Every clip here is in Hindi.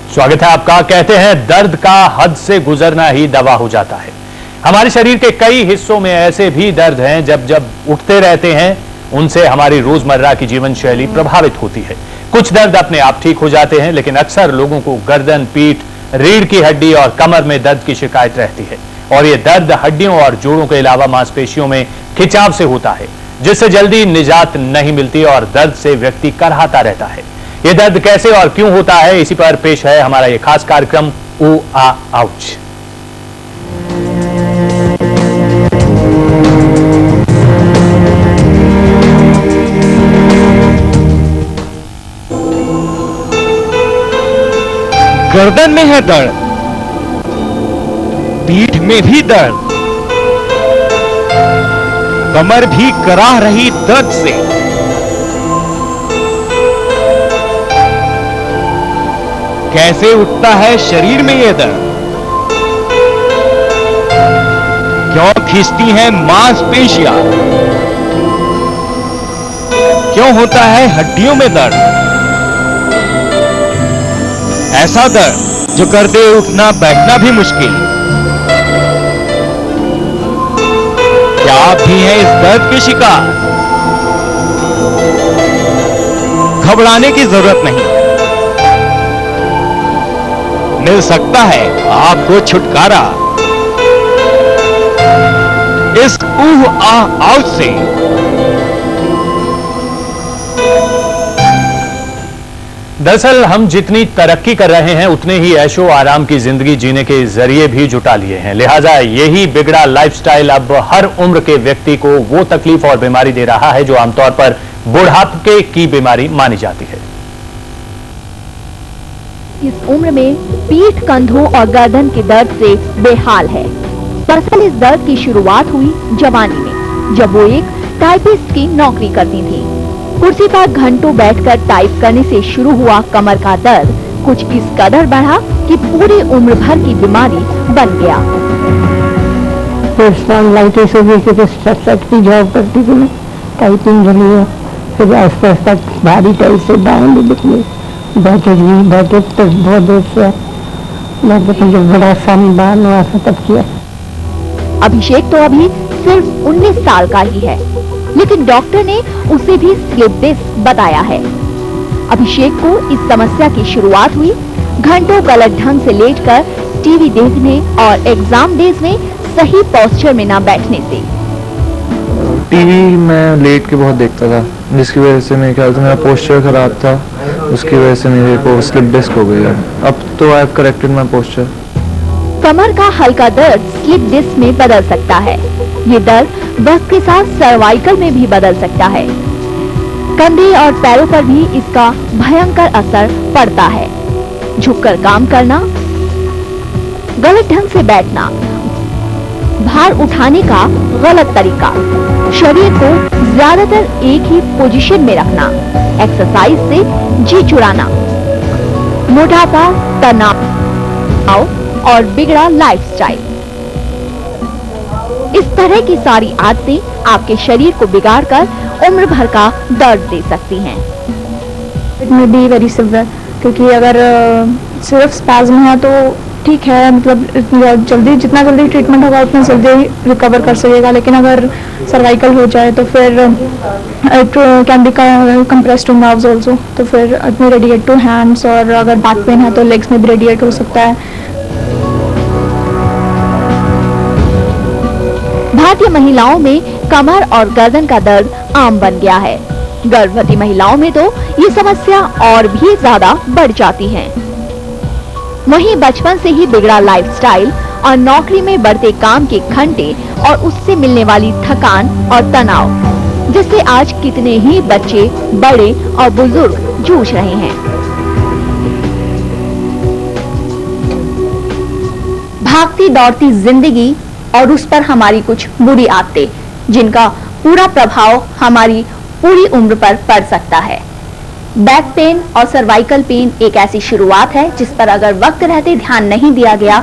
स्वागत है आपका। कहते हैं दर्द का हद से गुजरना ही दवा हो जाता है। हमारे शरीर के कई हिस्सों में ऐसे भी दर्द हैं जब उठते रहते हैं उनसे हमारी रोजमर्रा की जीवन शैली प्रभावित होती है। कुछ दर्द अपने आप ठीक हो जाते हैं, लेकिन अक्सर लोगों को गर्दन, पीठ, रीढ़ की हड्डी और कमर में दर्द की शिकायत रहती है। और ये दर्द हड्डियों और जोड़ों के अलावा मांसपेशियों में खिंचाव से होता है, जिससे जल्दी निजात नहीं मिलती और दर्द से व्यक्ति करहाता रहता है। ये दर्द कैसे और क्यों होता है, इसी पर पेश है हमारा ये खास कार्यक्रम ऊ आ आउच। गर्दन में है दर्द, पीठ में भी दर्द, कमर भी कराह रही दर्द से। कैसे उठता है शरीर में ये दर्द? क्यों खींचती हैं मांसपेशियां? क्यों होता है हड्डियों में दर्द? ऐसा दर्द जो कर दे उठना बैठना भी मुश्किल। क्या आप भी हैं इस दर्द के शिकार? घबराने की जरूरत नहीं, मिल सकता है आपको छुटकारा इस ऊह आह आउच से। दरअसल हम जितनी तरक्की कर रहे हैं उतने ही ऐशो आराम की जिंदगी जीने के जरिए भी जुटा लिए हैं। लिहाजा यही बिगड़ा लाइफस्टाइल अब हर उम्र के व्यक्ति को वो तकलीफ और बीमारी दे रहा है जो आमतौर पर बुढ़ापे की बीमारी मानी जाती है। इस उम्र में पीठ, कंधों और गर्दन के दर्द से बेहाल है। दरअसल इस दर्द की शुरुआत हुई जवानी में, जब वो एक टाइपिस्ट की नौकरी करती थी। कुर्सी पर घंटों बैठकर टाइप करने से शुरू हुआ कमर का दर्द कुछ इस कदर बढ़ा कि पूरी उम्र भर की बीमारी बन गया। की जॉब करती थी मैं, टाइपिंग के लिए। फिर आस्ते आस्ते भारी टाइप से बाएं भी निकली, बैठे तो बहुत देर से जब बड़ा सामने बाहर हुआ था तब किया। अभिषेक तो अभी सिर्फ 19 साल का ही है, लेकिन डॉक्टर ने उसे भी स्लिप डिस्क बताया है। अभिषेक को इस समस्या की शुरुआत हुई घंटों गलत ढंग से लेटकर टीवी देखने और एग्जाम डेज में सही पोस्चर में न बैठने से। टीवी में लेट के बहुत देखता था, जिसकी वजह से मेरे ख्याल से मेरा पोस्चर खराब था, उसकी वजह से मेरे को स्लिप डिस्क हो गई है। अब तो I have corrected my posture. कमर का हल्का दर्द स्लिप डिस्क में बदल सकता है। ये दर्द वक्त के साथ सर्वाइकल में भी बदल सकता है। कंधे और पैरों पर भी इसका भयंकर असर पड़ता है। झुककर काम करना, गलत ढंग से बैठना, भार उठाने का गलत तरीका, शरीर को ज्यादातर एक ही पोजीशन में रखना, एक्सरसाइज से जी चुराना, मोटापा, तनाव और बिगड़ा लाइफस्टाइल। इस तरह की सारी आदतें आपके शरीर को बिगाड़कर उम्र भर का दर्द दे सकती हैं। It may be very severe, क्योंकि अगर सिर्फ स्पैज़म है तो ठीक है, मतलब जल्दी जितना जल्दी ट्रीटमेंट होगा उतना जल्दी रिकवर कर सकेगा। लेकिन अगर सर्वाइकल हो जाए तो फिर can be compressed to nerves also, तो फिर it may radiate to hands, और अगर बैक पेन है तो लेग्स में भी रेडिएट हो सकता है। भारतीय महिलाओं में कमर और गर्दन का दर्द आम बन गया है। गर्भवती महिलाओं में तो ये समस्या और भी ज्यादा बढ़ जाती है। वहीं बचपन से ही बिगड़ा लाइफस्टाइल और नौकरी में बढ़ते काम के घंटे और उससे मिलने वाली थकान और तनाव, जिससे आज कितने ही बच्चे, बड़े और बुजुर्ग जूझ रहे हैं। भागती दौड़ती जिंदगी और उस पर हमारी कुछ बुरी आदतें, जिनका पूरा प्रभाव हमारी पूरी उम्र पर पड़ सकता है। बैक पेन और सर्वाइकल पेन एक ऐसी शुरुआत है जिस पर अगर वक्त रहते ध्यान नहीं दिया गया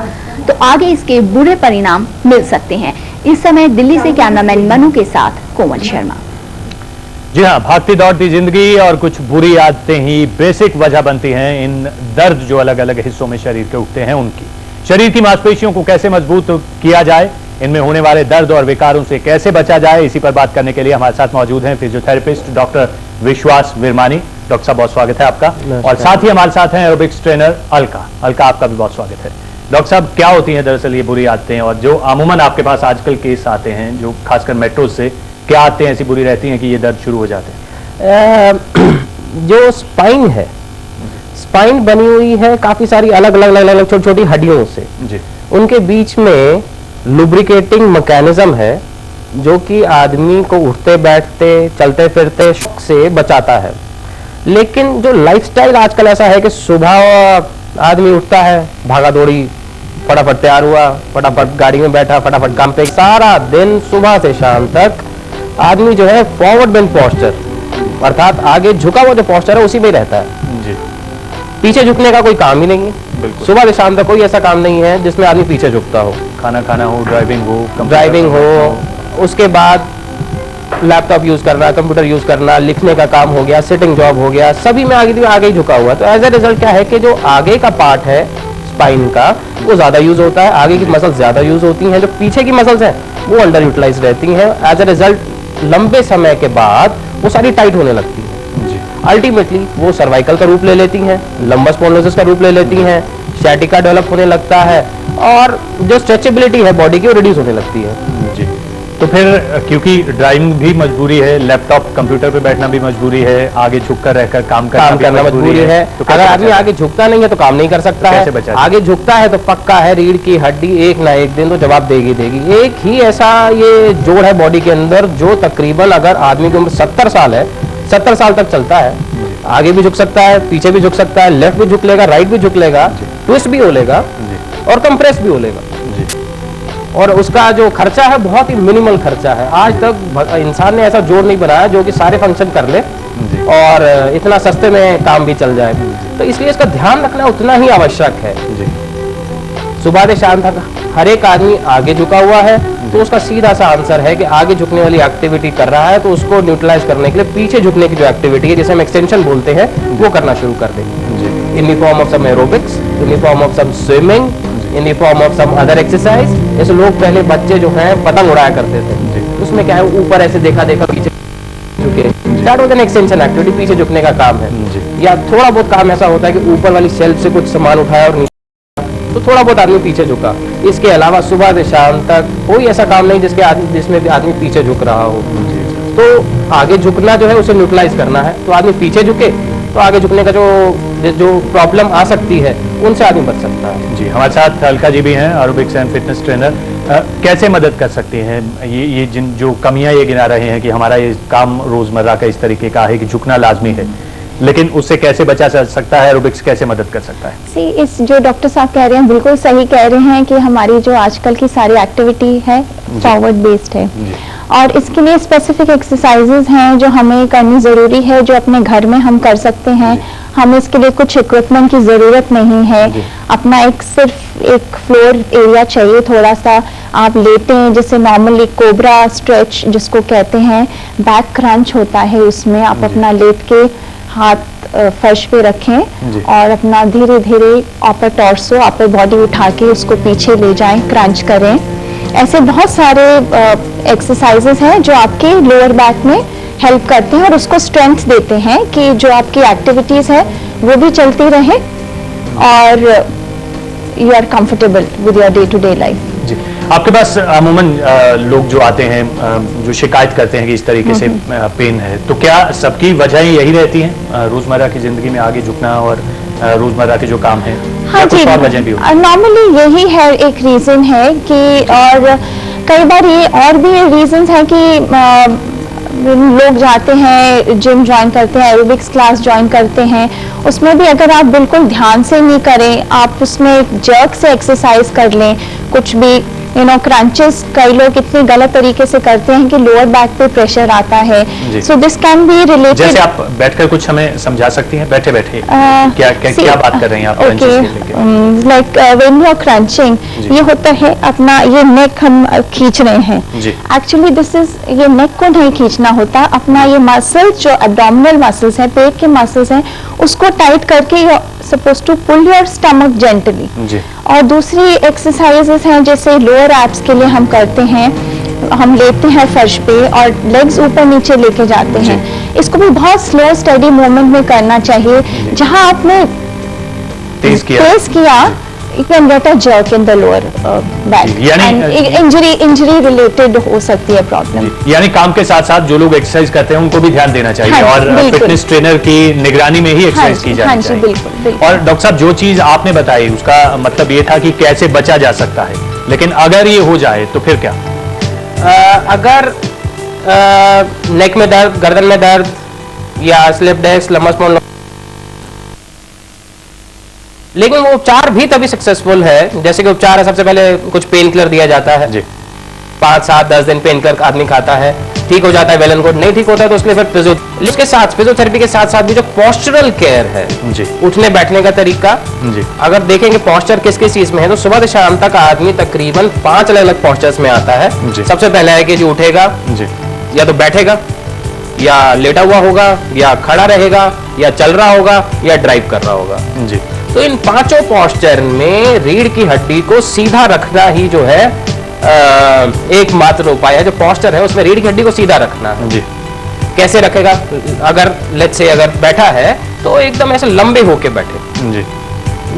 तो आगे इसके बुरे परिणाम मिल सकते हैं। इस समय दिल्ली से कैमरामैन मनु के साथ कोमल शर्मा। जी हाँ, भागती दौड़ती जिंदगी और कुछ बुरी आदतें ही बेसिक वजह बनती हैं इन दर्द जो अलग अलग हिस्सों में शरीर के उठते हैं उनकी। शरीर की मांसपेशियों को कैसे मजबूत किया जाए, इनमें होने वाले दर्द और विकारों से कैसे बचा जाए, इसी पर बात करने के लिए हमारे साथ मौजूद हैं फिजियोथेरेपिस्ट डॉक्टर विश्वास विरमानी। डॉक्टर साहब, बहुत स्वागत है आपका। और साथ ही हमारे साथ हैं एरोबिक्स ट्रेनर अलका, आपका भी बहुत स्वागत है। डॉक्टर साहब, क्या होती हैं दरअसल ये बुरी आदतें, और जो अमूमन आपके पास आजकल केस आते हैं जो खासकर मेट्रो से, क्या आदतें ऐसी बुरी रहती हैं कि ये दर्द शुरू हो जाते हैं? जो स्पाइन है, स्पाइन बनी हुई है काफी सारी अलग अलग छोटी छोटी हड्डियों से जी। उनके बीच में लुब्रिकेटिंग मैकेनिज्म है जो कि आदमी को उठते बैठते चलते फिरते शॉक से बचाता है। लेकिन जो लाइफस्टाइल आजकल ऐसा है कि सुबह आदमी उठता है, भागा दौड़ी, फटाफट तैयार हुआ, फटाफट गाड़ी में बैठा, फटाफट काम पे, सारा दिन सुबह से शाम तक आदमी जो है फॉरवर्ड बेंड पोस्चर, अर्थात आगे झुका हुआ जो पोस्चर है उसी में रहता है जी। पीछे झुकने का कोई काम ही नहीं है। सुबह से शाम तक कोई ऐसा काम नहीं है जिसमें आदमी पीछे झुकता हो। खाना खाना हो, ड्राइविंग हो, उसके बाद लैपटॉप यूज करना, कंप्यूटर यूज करना, लिखने का काम हो गया, सिटिंग जॉब हो गया, सभी में आगे ही झुका हुआ। तो एज ए रिजल्ट क्या है कि जो आगे का पार्ट है स्पाइन का वो ज्यादा यूज होता है, आगे की मसल्स ज्यादा यूज होती हैं, जो पीछे की मसल्स हैं वो अंडर यूटिलाइज रहती हैं। एज ए रिजल्ट लंबे समय के बाद वो सारी टाइट होने लगती है। अल्टीमेटली वो सर्वाइकल का रूप ले लेती हैं, लंबस स्पॉन्डिलोसिस का रूप ले लेती हैं, सciatica डेवलप होने लगता है और जो स्ट्रेचेबिलिटी है बॉडी की वो रिड्यूस होने लगती है जी। तो फिर क्योंकि ड्राइविंग भी मजबूरी है, लैपटॉप कंप्यूटर पे बैठना भी मजबूरी है, आगे झुककर रहकर काम करना मजबूरी है। तो अगर आदमी आगे झुकता नहीं है तो काम नहीं कर सकता है, आगे झुकता है तो पक्का है रीढ़ की हड्डी एक ना एक दिन तो जवाब देगी। एक ही ऐसा ये जोड़ है बॉडी के अंदर जो तकरीबन अगर आदमी की उम्र 70 साल है, 70 साल तक चलता है, आगे भी झुक सकता है, पीछे भी झुक सकता है, लेफ्ट भी झुक लेगा, राइट भी झुक लेगा, ट्विस्ट भी हो लेगा और कंप्रेस भी हो लेगा। और उसका जो खर्चा है बहुत ही मिनिमल खर्चा है। आज तक इंसान ने ऐसा जोड़ नहीं बनाया जो कि सारे फंक्शन कर ले और इतना सस्ते में काम भी चल जाए। तो इसलिए इसका ध्यान रखना उतना ही आवश्यक है। सुबह से शाम तक हर एक आदमी आगे झुका हुआ है तो उसका सीधा सा आंसर है कि आगे झुकने वाली एक्टिविटी कर रहा है तो उसको न्यूट्रलाइज करने के लिए पीछे झुकने की जो एक्टिविटी है जिसे हम एक्सटेंशन बोलते हैं वो करना शुरू कर देंगे। In the form of some aerobics, in the form of some swimming, in the form of some other exercise. जैसे लोग पहले बच्चे जो हैं पतंग उड़ाया करते थे, उसमें क्या है ऊपर ऐसे देखा पीछे झुके, that was an extension activity, पीछे झुकने का काम है। या थोड़ा बहुत काम ऐसा होता है कि ऊपर वाली शेल्फ से कुछ सामान उठाया और तो थोड़ा बहुत आदमी पीछे झुका। इसके अलावा सुबह से शाम तक कोई ऐसा काम नहीं जिसमें भी आदमी पीछे झुक रहा हो। तो आगे झुकना जो है उसे न्यूट्रलाइज करना है, तो आदमी पीछे झुके तो आगे झुकने का जो प्रॉब्लम आ सकती है उनसे आदमी बच सकता है। जी, हमारे साथ अलका जी भी हैं, एरोबिक्स एंड फिटनेस ट्रेनर। कैसे मदद कर सकती हैं ये जिन जो कमियां ये गिना रहे हैं कि हमारा ये काम रोजमर्रा का इस तरीके का है कि झुकना लाजमी है, लेकिन उससे कैसे बचा जा सकता है, एरोबिक्स कैसे मदद कर सकता है? इस जो डॉक्टर साहब कह रहे हैं बिल्कुल सही कह रहे हैं कि हमारी जो आजकल की सारी एक्टिविटी है फॉरवर्ड बेस्ड है और इसके लिए स्पेसिफिक एक्सरसाइजेज हैं जो हमें करनी ज़रूरी है, जो अपने घर में हम कर सकते हैं। हमें इसके लिए कुछ इक्विपमेंट की ज़रूरत नहीं है। अपना सिर्फ एक फ्लोर एरिया चाहिए, थोड़ा सा आप लेते हैं जैसे नॉर्मली कोबरा स्ट्रेच जिसको कहते हैं, बैक क्रंच होता है उसमें। आप अपना लेट के हाथ फर्श पे रखें और अपना धीरे धीरे अपर टॉर्सो, अपर बॉडी उठा के उसको पीछे ले जाएं, क्रंच करें। ऐसे बहुत सारे एक्सरसाइजेस हैं जो आपके लोअर बैक में हेल्प करते हैं और उसको स्ट्रेंथ देते हैं कि जो आपकी एक्टिविटीज है वो भी चलती रहे और you are comfortable with your day to day life. जी, आपके पास अमूमन लोग जो आते हैं जो शिकायत करते हैं कि इस तरीके से पेन है, तो क्या सबकी वजह यही रहती है रोजमर्रा की जिंदगी में आगे झुकना और रोजमर्रा के जो काम है? हाँ जी, नॉर्मली यही है, एक रीजन है कि और कई बार ये और भी रीजंस है कि लोग जाते हैं, जिम ज्वाइन करते हैं, एरोबिक्स क्लास ज्वाइन करते हैं, उसमें भी अगर आप बिल्कुल ध्यान से नहीं करें, आप उसमें जर्क से एक्सरसाइज कर लें, कुछ भी क्रंचेस कई लोग इतने गलत तरीके से करते हैं कि लोअर बैक पे प्रेशर आता है। So this can be related. जैसे आप बैठकर कुछ हमें समझा सकती हैं, बैठे बैठे क्या बात कर रही हैं आप? Okay, like when you are crunching, ये होता है अपना ये नेक हम खींच रहे हैं। एक्चुअली दिस इज, ये नेक को नहीं खींचना होता, अपना ये मसल्स जो एब्डोमिनल मसल्स हैं, पेट के मसल्स हैं, उसको टाइट करके you suppose to pull your stomach gently. और दूसरी एक्सरसाइजेस हैं जैसे लोअर एब्स के लिए हम करते हैं, हम लेते हैं फर्श पे और लेग्स ऊपर नीचे लेके जाते हैं। इसको भी बहुत स्लो स्टडी मूवमेंट में करना चाहिए। जहां आपने तेज किया, you can get a jerk in the lower back, यानी इंजरी रिलेटेड हो सकती है प्रॉब्लम। यानी काम के साथ साथ जो लोग एक्सरसाइज करते हैं उनको भी ध्यान देना चाहिए और फिटनेस ट्रेनर की निगरानी में ही एक्सरसाइज की जानी चाहिए। बिल्कुल। और डॉक्टर साहब, जो चीज आपने बताई उसका मतलब ये था कि कैसे बचा जा सकता है, लेकिन अगर ये हो जाए तो फिर क्या? अगर नेक में दर्द, गर्दन में दर्द या स्लिप डिस्क, लंबा स्पॉन, लेकिन वो उपचार भी तभी सक्सेसफुल है, जैसे कि उपचार है, सबसे पहले कुछ पेन किलर दिया जाता है जी, 5, 7, 10 दिन पेन किलर आदमी खाता है, ठीक हो जाता है, वेल एंड गुड। नहीं ठीक होता है तो उसके लिए फिर इसके साथ फिजियोथेरेपी के साथ साथ भी जो पोस्चरल केयर है जी, उठने बैठने का तरीका जी, अगर देखेंगे पोस्चर किस किस चीज में है तो सुबह से शाम तक आदमी तकरीबन 5 अलग अलग पोस्चर्स में आता है। सबसे पहले है कि जो उठेगा जी, या तो बैठेगा, या लेटा हुआ होगा, या खड़ा रहेगा, या चल रहा होगा, या ड्राइव कर रहा होगा जी। तो इन 5 पोस्चर में रीढ़ की हड्डी को सीधा रखना ही जो है एकमात्र उपाय है। जो पोस्चर है उसमें रीढ़ की हड्डी को सीधा रखना है जी। कैसे रखेगा? अगर लेट्स से अगर बैठा है तो एकदम ऐसे लंबे होके बैठे जी,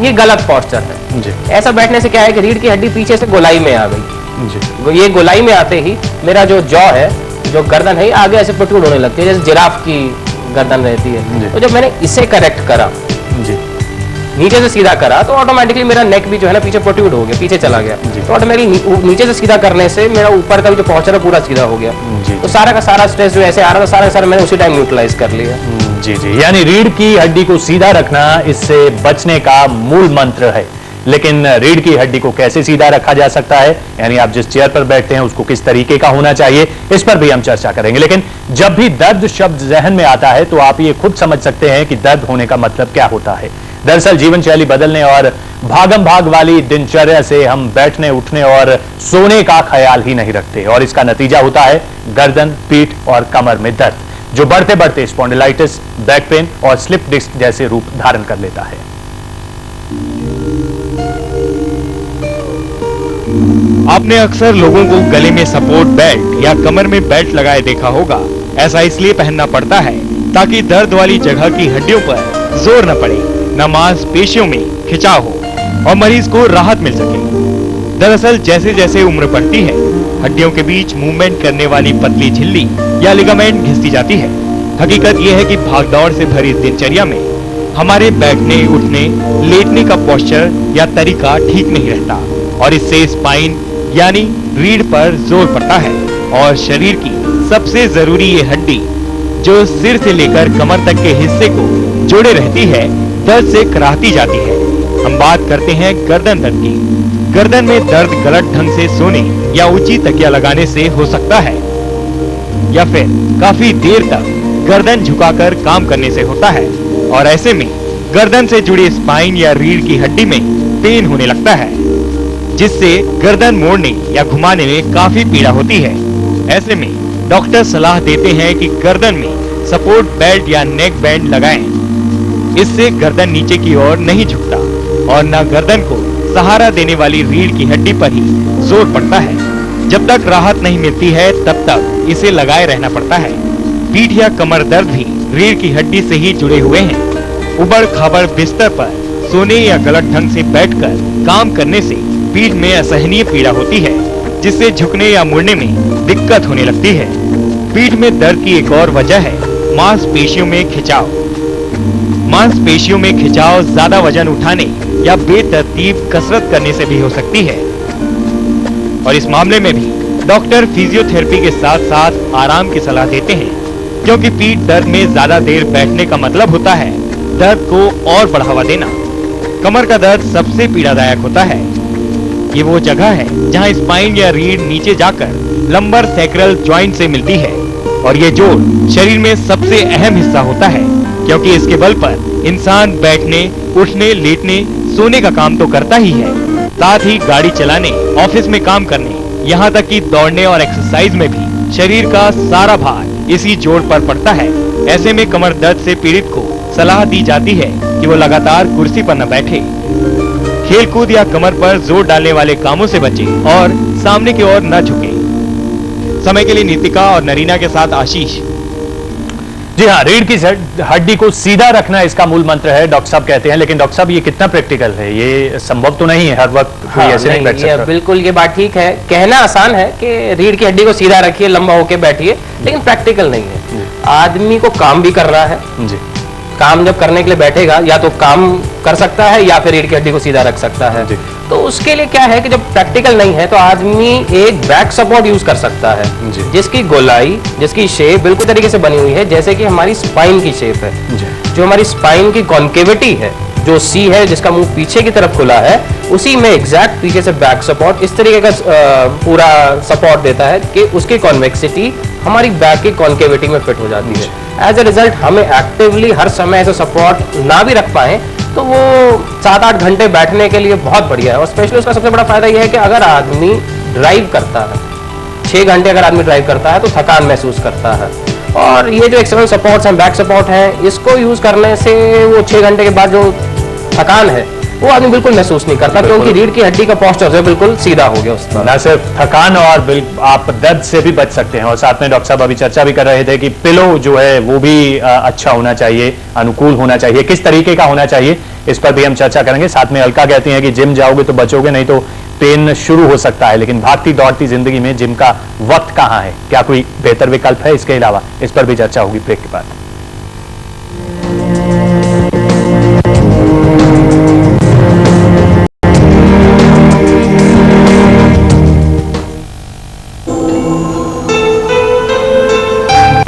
ये गलत पोस्चर है जी। ऐसा बैठने से क्या है कि रीढ़ की हड्डी पीछे से गोलाई में आ गई जी। ये गोलाई में आते ही मेरा जो जॉ है, जो गर्दन है, आगे ऐसे प्रोट्रूड होने लगती है, जैसे जिराफ की गर्दन रहती है। तो जब मैंने इसे करेक्ट करा जी, नीचे से सीधा करा, तो ऑटोमेटिकली मेरा नेक भी जो है ना पीछे प्रोट्रूड हो गया, पीछे चला गया। तो ऑटोमेटिकली नीचे से सीधा करने से मेरा ऊपर का भी जो पोस्चर है पूरा सीधा हो गया। तो सारा का सारा स्ट्रेस जो ऐसे आ रहा था, सारा का सारा मैंने उसी टाइम न्यूट्रलाइज कर लिया। जी जी, यानी रीढ़ की हड्डी को सीधा रखना इससे बचने का मूल मंत्र है। लेकिन रीढ़ की हड्डी को कैसे सीधा रखा जा सकता है, यानी आप जिस चेयर पर बैठते हैं उसको किस तरीके का होना चाहिए, इस पर भी हम चर्चा करेंगे। लेकिन जब भी दर्द शब्द जहन में आता है तो आप ये खुद समझ सकते हैं कि दर्द होने का मतलब क्या होता है। दरअसल जीवन शैली बदलने और भागम भाग वाली दिनचर्या से हम बैठने, उठने और सोने का ख्याल ही नहीं रखते, और इसका नतीजा होता है गर्दन, पीठ और कमर में दर्द, जो बढ़ते बढ़ते स्पॉन्डिलाइटिस, बैक पेन और स्लिप डिस्क जैसे रूप धारण कर लेता है। आपने अक्सर लोगों को गले में सपोर्ट बेल्ट या कमर में बेल्ट लगाए देखा होगा। ऐसा इसलिए पहनना पड़ता है ताकि दर्द वाली जगह की हड्डियों पर जोर न पड़े, न मांसपेशियों में खिंचाव हो और मरीज को राहत मिल सके। दरअसल जैसे जैसे उम्र बढ़ती है, हड्डियों के बीच मूवमेंट करने वाली पतली झिल्ली या लिगामेंट घिसती जाती है। हकीकत यह है कि भागदौड़ से भरी दिनचर्या में हमारे बैठने, उठने, लेटने का पोस्चर या तरीका ठीक नहीं रहता और इससे स्पाइन यानी रीढ़ पर जोर पड़ता है और शरीर की सबसे जरूरी ये हड्डी जो सिर से लेकर कमर तक के हिस्से को जोड़े रहती है, दर्द से कराहती जाती है। हम बात करते हैं गर्दन दर्द की। गर्दन में दर्द गलत ढंग से सोने या ऊंची तकिया लगाने से हो सकता है, या फिर काफी देर तक गर्दन झुकाकर काम करने से होता है, और ऐसे में गर्दन से जुड़ी स्पाइन या रीढ़ की हड्डी में पेन होने लगता है, जिससे गर्दन मोड़ने या घुमाने में काफी पीड़ा होती है। ऐसे में डॉक्टर सलाह देते हैं कि गर्दन में सपोर्ट बेल्ट या नेक बैंड लगाएं। इससे गर्दन नीचे की ओर नहीं झुकता और न गर्दन को सहारा देने वाली रीढ़ की हड्डी पर ही जोर पड़ता है। जब तक राहत नहीं मिलती है तब तक इसे लगाए रहना पड़ता है। पीठ या कमर दर्द भी रीढ़ की हड्डी से ही जुड़े हुए हैं। उबड़ खाबड़ बिस्तर पर सोने या गलत ढंग से बैठकर काम करने से पीठ में असहनीय पीड़ा होती है, जिससे झुकने या मुड़ने में दिक्कत होने लगती है। पीठ में दर्द की एक और वजह है मांसपेशियों में खिंचाव। मांसपेशियों में खिंचाव ज्यादा वजन उठाने या बेतरतीब कसरत करने से भी हो सकती है, और इस मामले में भी डॉक्टर फिजियोथेरेपी के साथ साथ आराम की सलाह देते हैं, क्योंकि पीठ दर्द में ज्यादा देर बैठने का मतलब होता है दर्द को और बढ़ावा देना। कमर का दर्द सबसे पीड़ादायक होता है। ये वो जगह है जहां स्पाइन या रीढ़ नीचे जाकर लंबर सैक्रल जॉइंट से मिलती है और ये जोड़ शरीर में सबसे अहम हिस्सा होता है, क्योंकि इसके बल पर इंसान बैठने, उठने, लेटने, सोने का काम तो करता ही है, साथ ही गाड़ी चलाने, ऑफिस में काम करने, यहाँ तक कि दौड़ने और एक्सरसाइज में भी शरीर का सारा भार इसी जोड़ पर पड़ता है। ऐसे में कमर दर्द से पीड़ित को सलाह दी जाती है कि वो लगातार कुर्सी पर न बैठे, खेलकूद या कमर पर जोर डालने वाले कामों से बचे और सामने की ओर न झुके। समय के लिए नीतिका और नरीना के साथ आशीष। जी हाँ, रीढ़ की हड्डी को सीधा रखना इसका मूल मंत्र है, डॉक्टर साहब कहते हैं। लेकिन डॉक्टर साहब, ये कितना प्रैक्टिकल है? ये संभव तो नहीं है हर वक्त कोई ऐसे नहीं बैठ सकता। बिल्कुल, ये बात ठीक है। कहना आसान है कि रीढ़ की हड्डी को सीधा रखिए, लंबा होके बैठिए, लेकिन प्रैक्टिकल नहीं है। आदमी को काम भी करना है जी। काम जब करने के लिए बैठेगा, या तो काम कर सकता है या फिर रीढ़ की हड्डी को सीधा रख सकता है। तो उसके लिए क्या है कि जब प्रैक्टिकल नहीं है तो आदमी एक बैक सपोर्ट यूज कर सकता है, जिसकी गोलाई, जिसकी शेप बिल्कुल तरीके से बनी हुई है जैसे कि हमारी स्पाइन की शेप है। जो हमारी स्पाइन की कॉन्केविटी है, जो सी है, जिसका मुंह पीछे की तरफ खुला है, उसी में एग्जैक्ट पीछे से बैक सपोर्ट इस तरीके का पूरा सपोर्ट देता है कि उसकी कॉन्वेक्सिटी हमारी बैक की कॉन्केविटी में फिट हो जाती है। एज ए रिजल्ट हमें एक्टिवली हर समय ऐसे सपोर्ट ना भी रख पाए तो वो 7-8 घंटे बैठने के लिए बहुत बढ़िया है। और स्पेशली उसका सबसे बड़ा फायदा यह है कि अगर आदमी ड्राइव करता है, 6 घंटे अगर आदमी ड्राइव करता है तो थकान महसूस करता है। और ये जो एक्सटर्नल सपोर्ट्स हैं, बैक सपोर्ट है, इसको यूज करने से वो 6 घंटे के बाद जो थकान है वो आदमी बिल्कुल महसूस नहीं करता, क्योंकि रीढ़ की हड्डी का पोस्चर जो बिल्कुल सीधा हो गया उसका। न सिर्फ थकान और आप दर्द से भी बच सकते हैं। और साथ में डॉक्टर साहब अभी चर्चा भी कर रहे थे कि पिलो जो है वो भी अच्छा होना चाहिए, अनुकूल होना चाहिए, किस तरीके का होना चाहिए, इस पर भी हम चर्चा करेंगे। साथ में अलका कहती हैं कि जिम जाओगे तो बचोगे, नहीं तो पेन शुरू हो सकता है। लेकिन भागती दौड़ती जिंदगी में जिम का वक्त कहाँ है? क्या कोई बेहतर विकल्प है इसके अलावा? इस पर भी चर्चा होगी ब्रेक के बाद।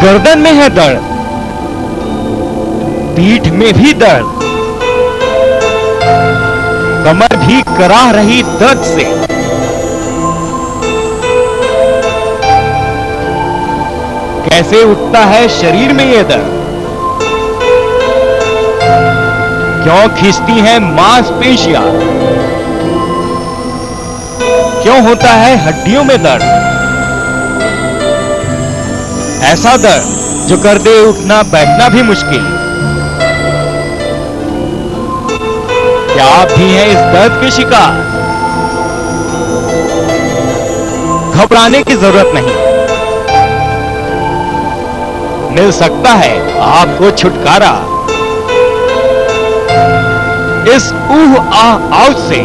गर्दन में है दर्द, पीठ में भी दर्द, कमर भी कराह रही दर्द से। कैसे उठता है शरीर में ये दर्द? क्यों खींचती हैं मांसपेशियां? क्यों होता है हड्डियों में दर्द? ऐसा दर्द जो कर दे उठना बैठना भी मुश्किल। क्या आप भी हैं इस दर्द के शिकार? घबराने की जरूरत नहीं, मिल सकता है आपको छुटकारा इस ऊह आह आउट से।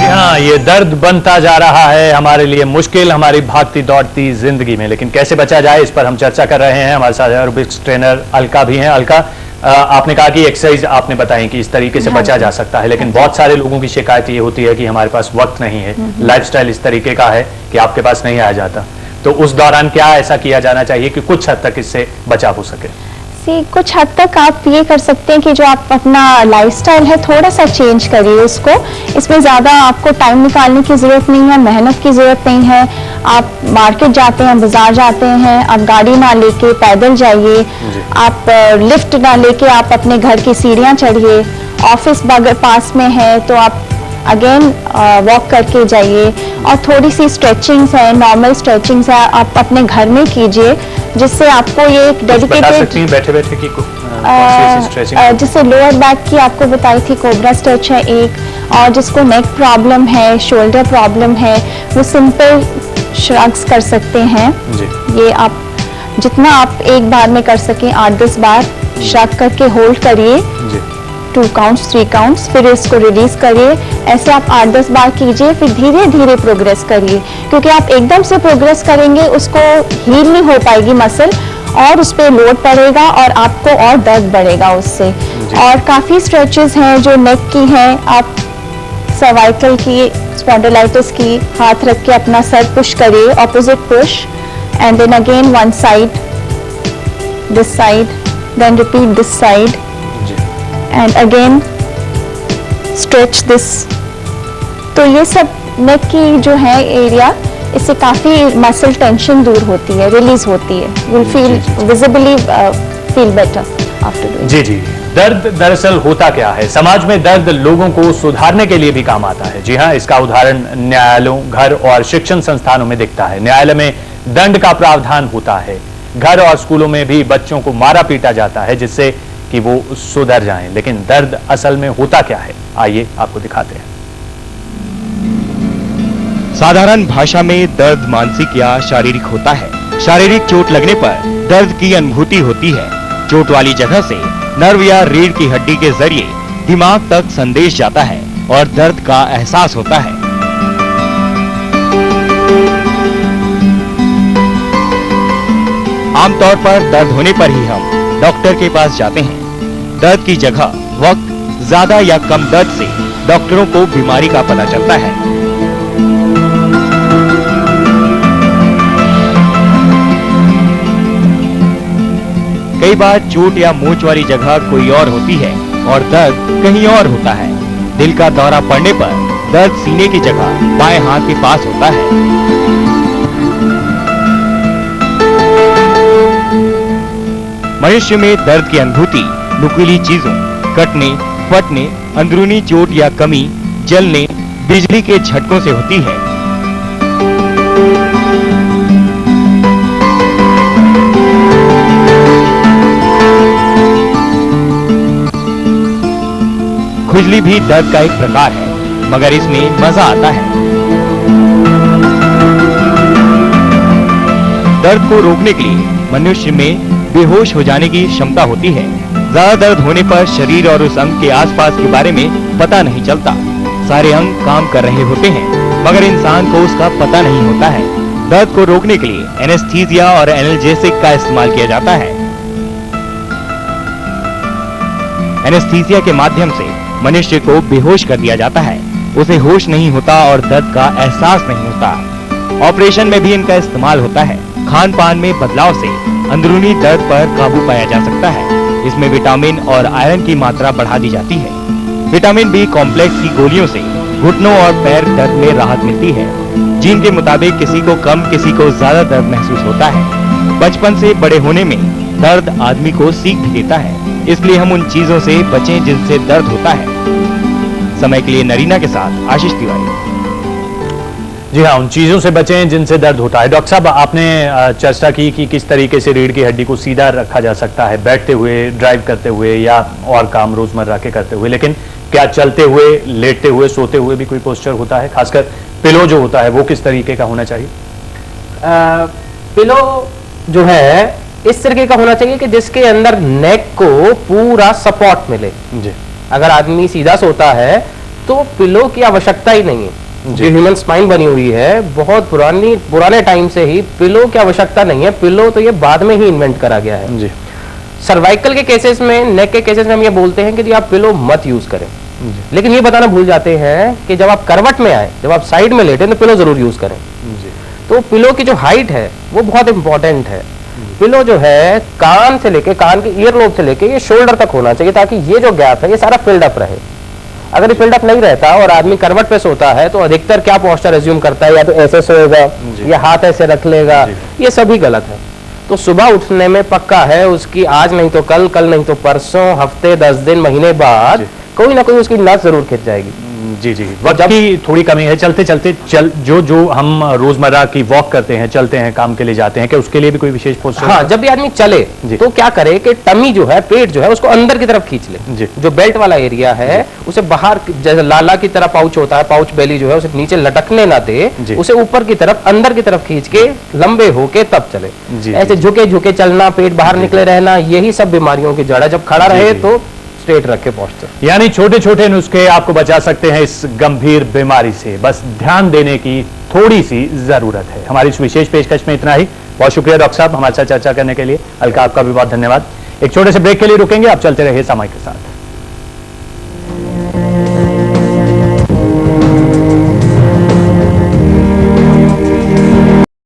हाँ, ये दर्द बनता जा रहा है हमारे लिए मुश्किल, हमारी भागती दौड़ती जिंदगी में। लेकिन कैसे बचा जाए, इस पर हम चर्चा कर रहे हैं। हमारे साथ एरोबिक्स ट्रेनर अलका भी हैं। अलका, आपने कहा कि एक्सरसाइज आपने बताई कि इस तरीके से बचा जा सकता है, लेकिन बहुत सारे लोगों की शिकायत ये होती है कि हमारे पास वक्त नहीं है, लाइफस्टाइल इस तरीके का है कि आपके पास नहीं आया जाता। तो उस दौरान क्या ऐसा किया जाना चाहिए कि कुछ हद तक इससे बचाव हो सके? कुछ हद तक आप ये कर सकते हैं कि जो आप अपना लाइफस्टाइल है थोड़ा सा चेंज करिए उसको। इसमें ज़्यादा आपको टाइम निकालने की ज़रूरत नहीं है, मेहनत की ज़रूरत नहीं है। आप मार्केट जाते हैं, बाजार जाते हैं, आप गाड़ी ना लेके पैदल जाइए, आप लिफ्ट ना लेके आप अपने घर की सीढ़ियाँ चढ़िए। ऑफिस अगर पास में है तो आप अगेन वॉक करके जाइए। और थोड़ी सी स्ट्रेचिंग्स है, नॉर्मल स्ट्रेचिंग्स है, आप अपने घर में कीजिए, जिससे आपको ये एक डेडिकेटेड बैठे बैठे की जैसे लोअर बैक की आपको बताई थी, कोबरा स्ट्रेच है एक, और जिसको नेक प्रॉब्लम है, शोल्डर प्रॉब्लम है, वो सिंपल श्रग्स कर सकते हैं। ये आप जितना आप एक बार में कर सकें 8-10 बार श्रग करके होल्ड करिए, 2 काउंट्स 3 काउंट्स, फिर इसको रिलीज करिए। ऐसे आप 8-10 बार कीजिए, फिर धीरे धीरे प्रोग्रेस करिए, क्योंकि आप एकदम से प्रोग्रेस करेंगे उसको हील नहीं हो पाएगी मसल, और उस पर लोड पड़ेगा और आपको और दर्द बढ़ेगा उससे। और काफ़ी स्ट्रेचेस हैं जो नेक की हैं, आप सर्वाइकल की, स्पॉन्डिलाइटिस की, हाथ रख के अपना सर पुश करिए, opposite push, and then again one side, this side, then repeat this side, and again stretch this. तो ये सब नेक की जो है एरिया, इससे काफ़ी मसल टेंशन दूर होती है, रिलीज होती है। Will feel visibly feel better after doing. जी जी, दर्द दरअसल होता क्या है? समाज में दर्द लोगों को सुधारने के लिए भी काम आता है। जी हाँ, इसका उदाहरण न्यायालयों, घर और शिक्षण संस्थानों में दिखता है। न्यायालय में दंड का प्रावधान होता है। घर और स्कूलों में भी बच्चों को मारा पीटा जाता है जिससे कि वो सुधर जाएं। लेकिन दर्द असल में होता क्या है, आइए आपको दिखाते हैं। साधारण भाषा में दर्द मानसिक या शारीरिक होता है। शारीरिक चोट लगने पर दर्द की अनुभूति होती है। चोट वाली जगह से नर्व या रीढ़ की हड्डी के जरिए दिमाग तक संदेश जाता है और दर्द का एहसास होता है। आमतौर पर दर्द होने पर ही हम डॉक्टर के पास जाते हैं। दर्द की जगह, वक्त, ज्यादा या कम दर्द से डॉक्टरों को बीमारी का पता चलता है। कई बार चोट या मोच वाली जगह कोई और होती है और दर्द कहीं और होता है। दिल का दौरा पड़ने पर दर्द सीने की जगह बाएं हाथ के पास होता है। मनुष्य में दर्द की अनुभूति नुकीली चीजों, कटने, फटने, अंदरूनी चोट या कमी, जलने, बिजली के झटकों से होती है। खुजली भी दर्द का एक प्रकार है, मगर इसमें मजा आता है। दर्द को रोकने के लिए मनुष्य में बेहोश हो जाने की क्षमता होती है। ज्यादा दर्द होने पर शरीर और उस अंग के आसपास के बारे में पता नहीं चलता। सारे अंग काम कर रहे होते हैं, मगर इंसान को उसका पता नहीं होता है। दर्द को रोकने के लिए एनेस्थीसिया और एनाल्जेसिक का इस्तेमाल किया जाता है। एनेस्थीसिया के माध्यम से मनुष्य को बेहोश कर दिया जाता है। उसे होश नहीं होता और दर्द का एहसास नहीं होता। ऑपरेशन में भी इनका इस्तेमाल होता है। खान पान में बदलाव से अंदरूनी दर्द पर काबू पाया जा सकता है। इसमें विटामिन और आयरन की मात्रा बढ़ा दी जाती है। विटामिन बी कॉम्प्लेक्स की गोलियों से घुटनों और पैर दर्द में राहत मिलती है। जीन के मुताबिक किसी को कम, किसी को ज्यादा दर्द महसूस होता है। बचपन से बड़े होने में दर्द आदमी को सीख भी देता है, इसलिए हम उन चीजों से बचें जिनसे दर्द होता है। समय के लिए नरीना के साथ आशीष तिवारी। जी हाँ, उन चीजों से बचें जिनसे दर्द होता है। डॉक्टर साहब, आपने चर्चा की कि किस तरीके से रीढ़ की हड्डी को सीधा रखा जा सकता है, बैठते हुए, ड्राइव करते हुए या और काम रोजमर्रा के करते हुए। लेकिन क्या चलते हुए, लेटते हुए, सोते हुए भी कोई पोस्चर होता है? खासकर पिलो जो होता है वो किस तरीके का होना चाहिए? पिलो जो है इस तरीके का होना चाहिए कि जिसके अंदर नेक को पूरा सपोर्ट मिले। जी। अगर आदमी सीधा सोता है तो पिलो की आवश्यकता ही नहीं है। जो ह्यूमन स्पाइन बनी हुई है, बहुत पुराने टाइम से ही पिलो की आवश्यकता नहीं है। पिलो तो ये बाद में ही इन्वेंट करा गया है। जी। सर्वाइकल के केसेस में, नेक के केसेस में हम ये बोलते हैं कि जी आप पिलो मत यूज करें। लेकिन ये बताना भूल जाते हैं कि जब आप करवट में आए, जब आप साइड में लेटे तो पिलो जरूर यूज करें। जी। तो पिलो की जो हाइट है वो बहुत इंपॉर्टेंट है। पिलो जो है कान से लेके, कान के ईयर लोब से लेके ये शोल्डर तक होना चाहिए, ताकि ये जो गैप है ये सारा फिल्ड अप रहे। अगर ये फिल्ड अप नहीं रहता और आदमी करवट पे सोता है तो अधिकतर क्या पोस्चर एज्यूम करता है, या तो ऐसे सोएगा या हाथ ऐसे रख लेगा। ये सभी गलत है। तो सुबह उठने में पक्का है उसकी आज नहीं तो कल, कल नहीं तो परसों, हफ्ते, 10 दिन, महीने बाद कोई ना कोई उसकी नस जरूर खिंच जाएगी। जी जी, वक्त की थोड़ी कमी है। चलते चलते जो हम रोजमर्रा की वॉक करते हैं, चलते हैं, काम के लिए जाते हैं, क्या उसके लिए भी कोई विशेष पोस्चर? हाँ, जब भी आदमी चले तो क्या करे कि टमी जो है, पेट जो है, उसको अंदर की तरफ खींच ले। जो बेल्ट वाला एरिया है उसे बाहर, जैसे लाला की तरह पाउच होता है, पाउच बेली जो है उसे नीचे लटकने ना दे, उसे ऊपर की तरफ, अंदर की तरफ खींच के लंबे होके तब चले। ऐसे झुके झुके चलना, पेट बाहर निकले रहना, यही सब बीमारियों की जड़ है। जब खड़ा रहे तो स्ट्रेट रखे पोस्चर। यानी छोटे छोटे नुस्खे आपको बचा सकते हैं इस गंभीर बीमारी से। बस ध्यान देने की थोड़ी सी जरूरत है। हमारी इस विशेष पेशकश में इतना ही। बहुत शुक्रिया डॉक्टर साहब हमारे साथ चर्चा करने के लिए। अलका, आपका भी बहुत धन्यवाद। एक छोटे से ब्रेक के लिए रुकेंगे, आप चलते रहिए समय के साथ।